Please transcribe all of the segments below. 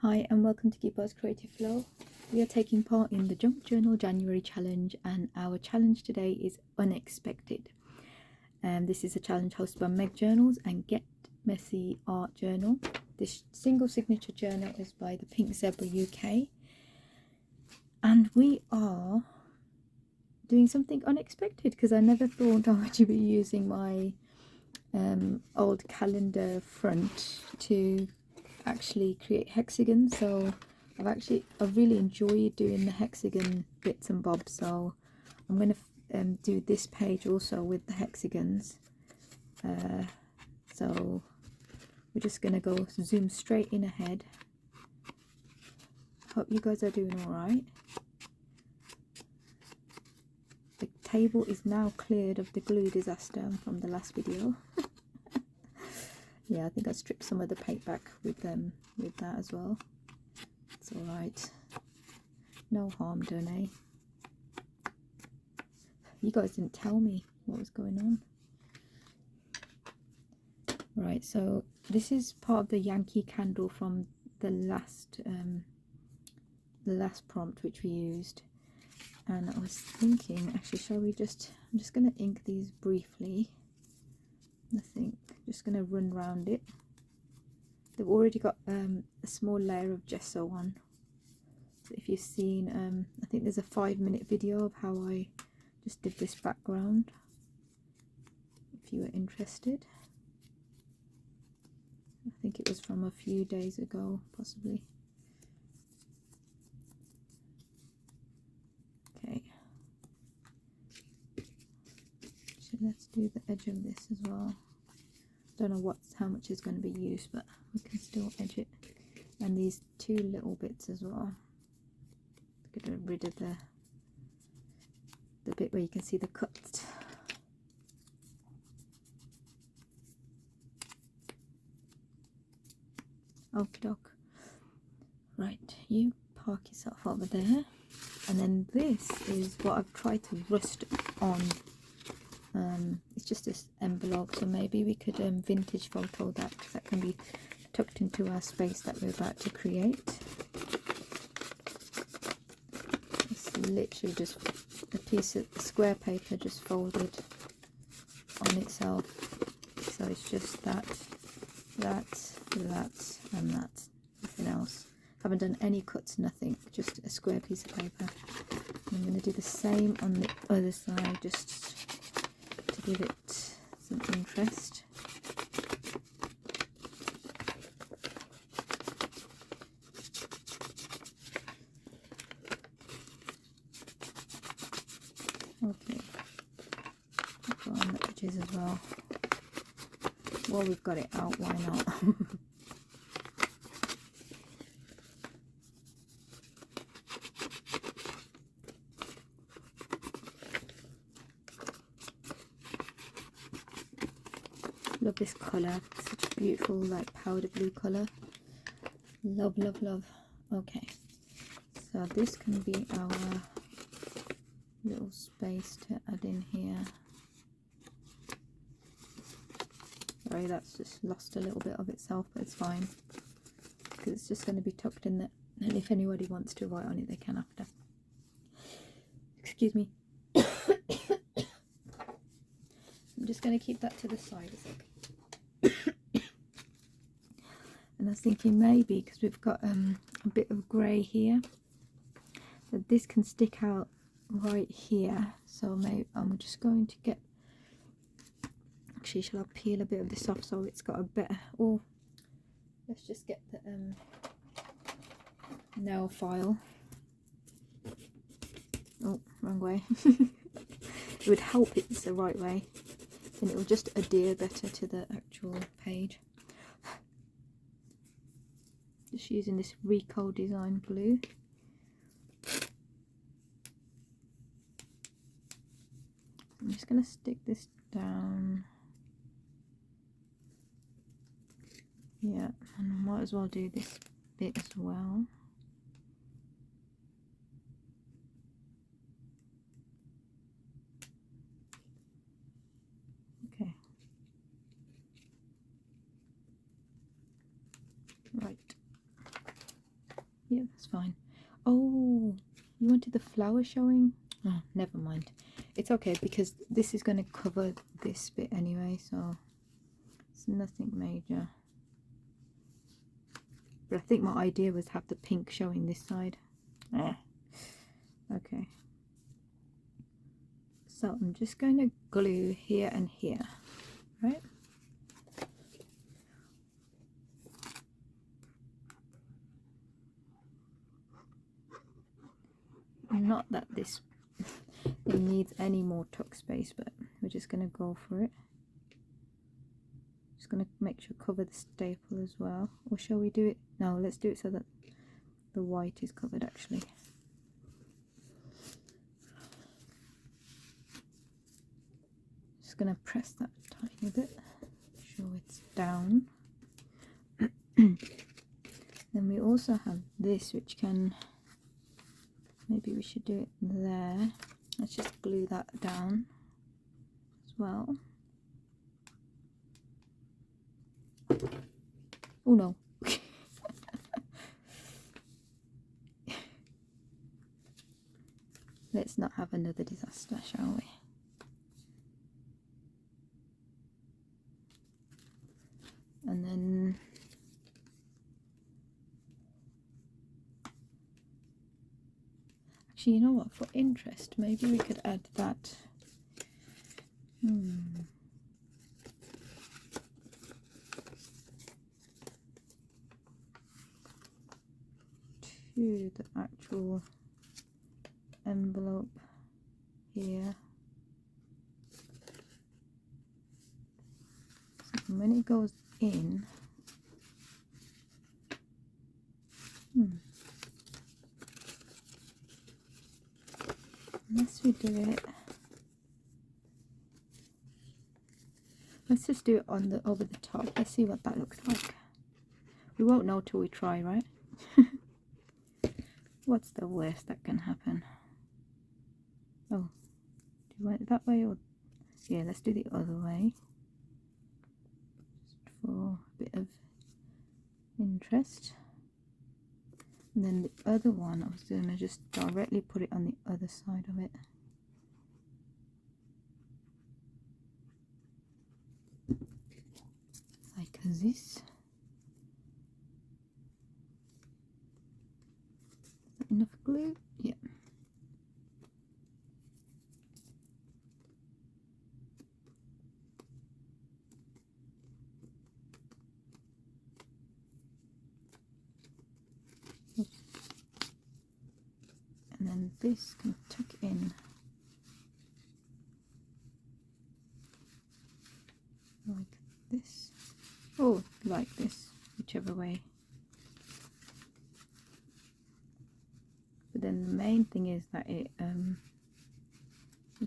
Hi and welcome to Geepa's Creative Flow. We are taking part in the Junk Journal January challenge, and our challenge today is Unexpected. This is a challenge hosted by Meg Journals and Get Messy Art Journal. This single signature journal is by the Pink Zebra UK, and we are doing something unexpected because I never thought I would be using my old calendar front to actually create hexagons. So I've really enjoyed doing the hexagon bits and bobs, so I'm going to do this page also with the hexagons. So we're just going to go zoom straight in ahead. Hope you guys are doing all right. The table is now cleared of the glue disaster from the last video. Yeah, I think I stripped some of the paint back with that as well. It's all right. No harm done, eh? You guys didn't tell me what was going on. Right, so this is part of the Yankee candle from the last prompt which we used. And I was thinking, actually, I'm just going to ink these briefly. Nothing, just going to run around it. They've already got a small layer of gesso on. So if you've seen, I think there's a 5-minute video of how I just did this background, if you were interested. I think it was from a few days ago, possibly. Okay. So let's do the edge of this as well. Don't know how much is going to be used, but we can still edge it. And these two little bits as well. Get rid of the bit where you can see the cuts. Okie doke. Right, you park yourself over there. And then this is what I've tried to rust on. It's just this envelope, so maybe we could vintage photo that, because that can be tucked into our space that we're about to create. It's literally just a piece of square paper just folded on itself. So it's just that, and that. Nothing else. Haven't done any cuts, nothing. Just a square piece of paper. I'm going to do the same on the other side, just to give it some interest. Okay, go on the edges as well. Well, we've got it out, why not? Love this colour, such a beautiful like powder blue colour. Love, love, love. Okay, so this can be our little space to add in here. Sorry, that's just lost a little bit of itself, but it's fine because it's just going to be tucked in there, and if anybody wants to write on it they can after. Excuse me. I'm just going to keep that to the side a sec. And I was thinking maybe, because we've got a bit of grey here, that this can stick out right here. So maybe I'm just going to get, actually, shall I peel a bit of this off so it's got a better, or let's just get the nail file. Oh, wrong way. It would help if it's the right way, and it will just adhere better to the actual page. Just using this Rico design glue. I'm just going to stick this down. Yeah, and I might as well do this bit as well. Okay. Right. Yeah, that's fine. Oh, you wanted the flower showing? Oh, never mind. It's okay because this is going to cover this bit anyway, so it's nothing major. But I think my idea was have the pink showing this side. Okay. So I'm just going to glue here and here, right? Not that this it needs any more tuck space, but we're just going to go for it. Just going to make sure cover the staple as well. Or shall we do it? No, let's do it so that the white is covered actually. Just going to press that tiny bit, make sure it's down. Then we also have this, which can, maybe we should do it there. Let's just glue that down as well. Oh no. Let's not have another disaster, shall we? And then actually, you know what, for interest maybe we could add that to the actual envelope here. So when it goes in, unless we do it, let's just do it on the over the top. Let's see what that looks like. We won't know till we try, right? What's the worst that can happen? Oh, do you want it that way, or yeah, let's do the other way, just for a bit of interest. And then the other one, I was going to just directly put it on the other side of it. Like this. Is that enough glue? Yeah. Oops. And then this can tuck in like this. Oh, like this, whichever way. But then the main thing is that it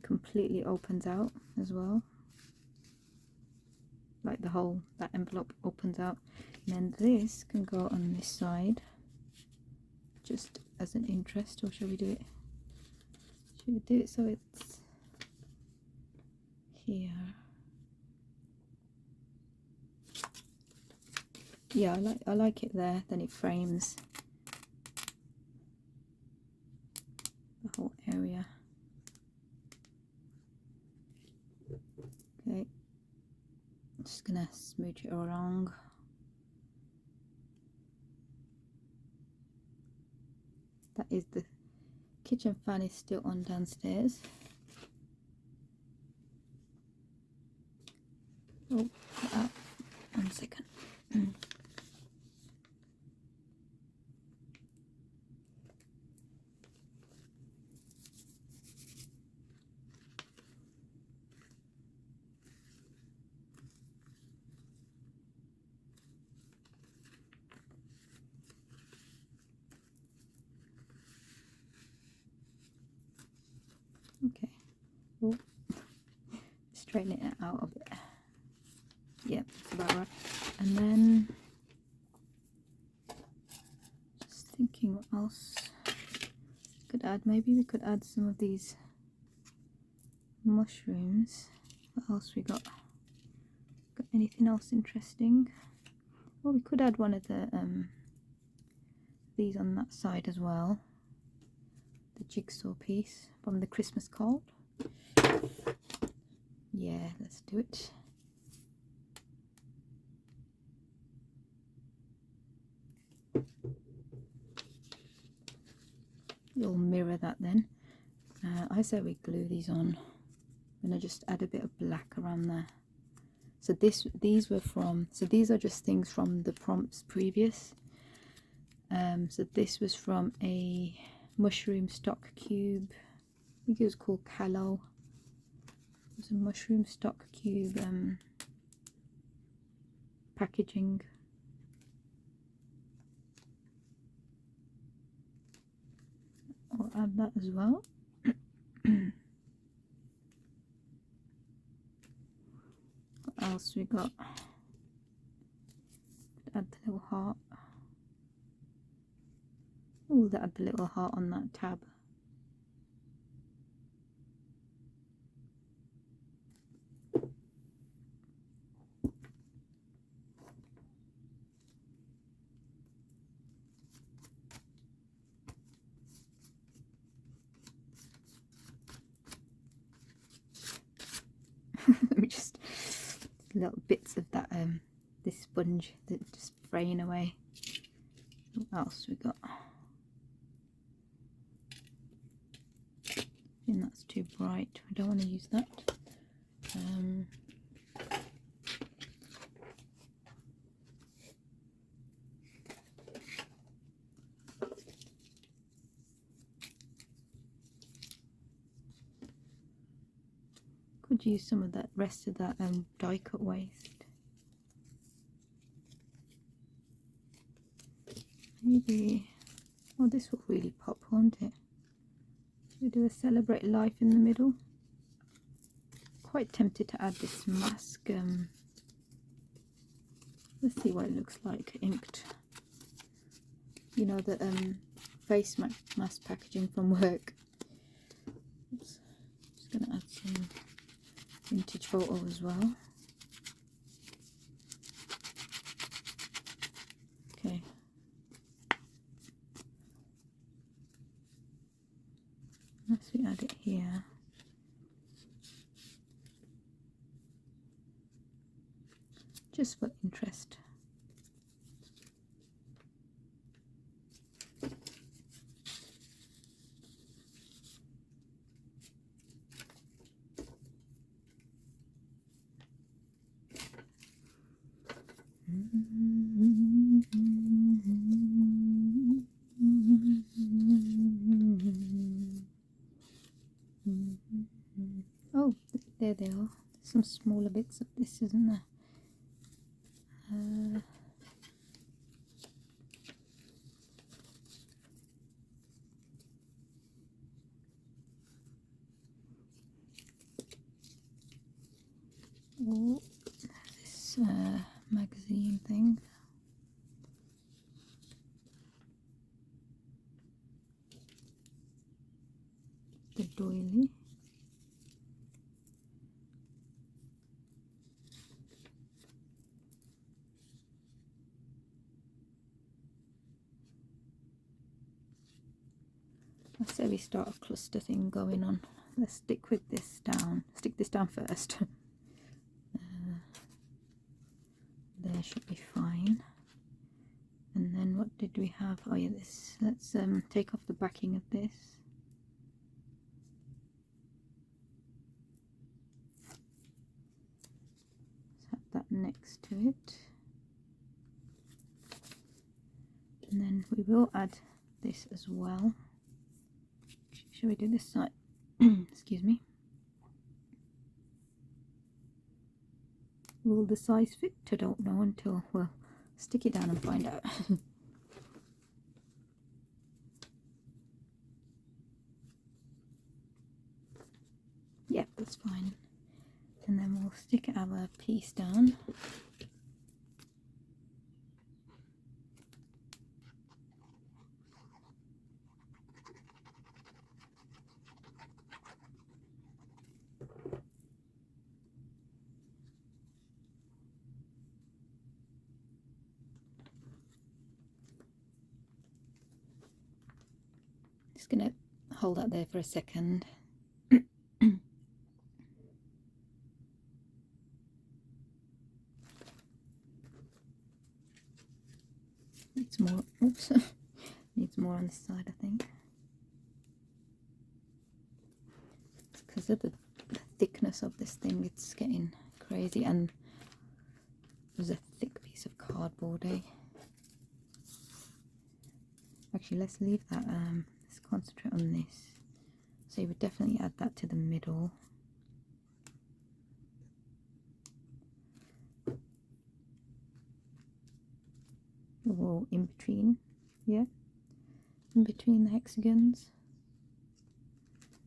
completely opens out as well. Like the whole, that envelope opens out. And then this can go on this side, just as an interest. Or shall we do it? Should we do it so it's here? Yeah, I like it there. Then it frames the whole area. Okay, just gonna smooch it along. That is the kitchen fan is still on downstairs. Oh, 1 second. Okay, oh, straighten it out a bit. Yep, that's about right. And then just thinking what else could add. Maybe we could add some of these mushrooms. What else we got? Got anything else interesting? Well, we could add one of the these on that side as well. The jigsaw piece from the Christmas card. Yeah, let's do it. You'll mirror that then. I say we glue these on. I'm gonna just add a bit of black around there. So these were from, so these are just things from the prompts previous. So this was from a mushroom stock cube. I think it was called Callow. It was a mushroom stock cube packaging. I'll add that as well. What else we got? Add the little heart. Oh, add the little heart on that tab. Let me just little bits of that this sponge that just fraying away. What else we got? I think that's too bright. I don't want to use that. Could use some of that rest of that die cut waste. Maybe, oh, this will really pop, won't it? We do a celebrate life in the middle. Quite tempted to add this mask. Let's see what it looks like inked. You know, the face mask packaging from work. Oops. Just gonna add some vintage photo as well. Okay. Once we add it here, just for interest. Oh, there they are. Some smaller bits of this, isn't there? Oh, this magazine thing. The doily. I say we start a cluster thing going on. Let's stick with this down. Stick this down first. There should be fine. And then what did we have? Oh yeah, this. Let's take off the backing of this. Let's have that next to it. And then we will add this as well. Shall we do this side? Excuse me. Will the size fit? I don't know until we'll stick it down and find out. Yep, that's fine. And then we'll stick our piece down. gonna hold that there for a second. Needs more, oops, needs more on this side, I think. It's because of the thickness of this thing, it's getting crazy, and there's a thick piece of cardboard, eh? Actually, let's leave that, let's concentrate on this. So you would definitely add that to the middle. The wall in between, yeah, in between the hexagons.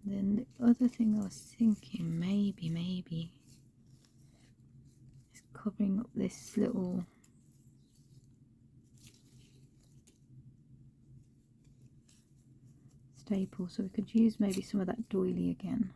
And then the other thing I was thinking, maybe is covering up this little staple, so we could use maybe some of that doily again.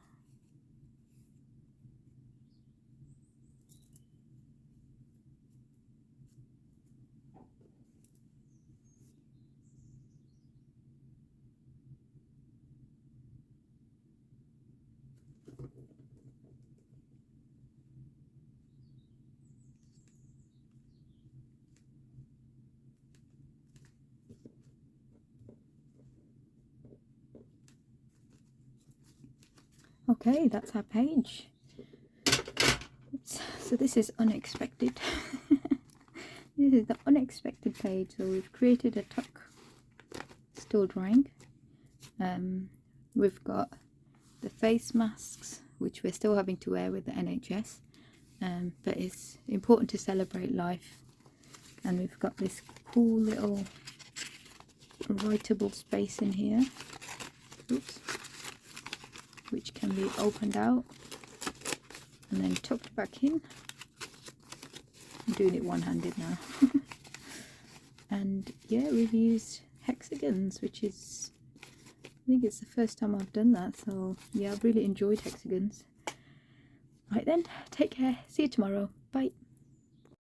Okay, that's our page. Oops. So this is unexpected. This is the unexpected page. So we've created a tuck, still drying. We've got the face masks, which we're still having to wear with the NHS, but it's important to celebrate life. And we've got this cool little writable space in here. Oops. Which can be opened out and then tucked back in. I'm doing it one-handed now. And yeah, we've used hexagons, which is, I think it's the first time I've done that, so yeah, I've really enjoyed hexagons. Right then, take care, see you tomorrow, bye.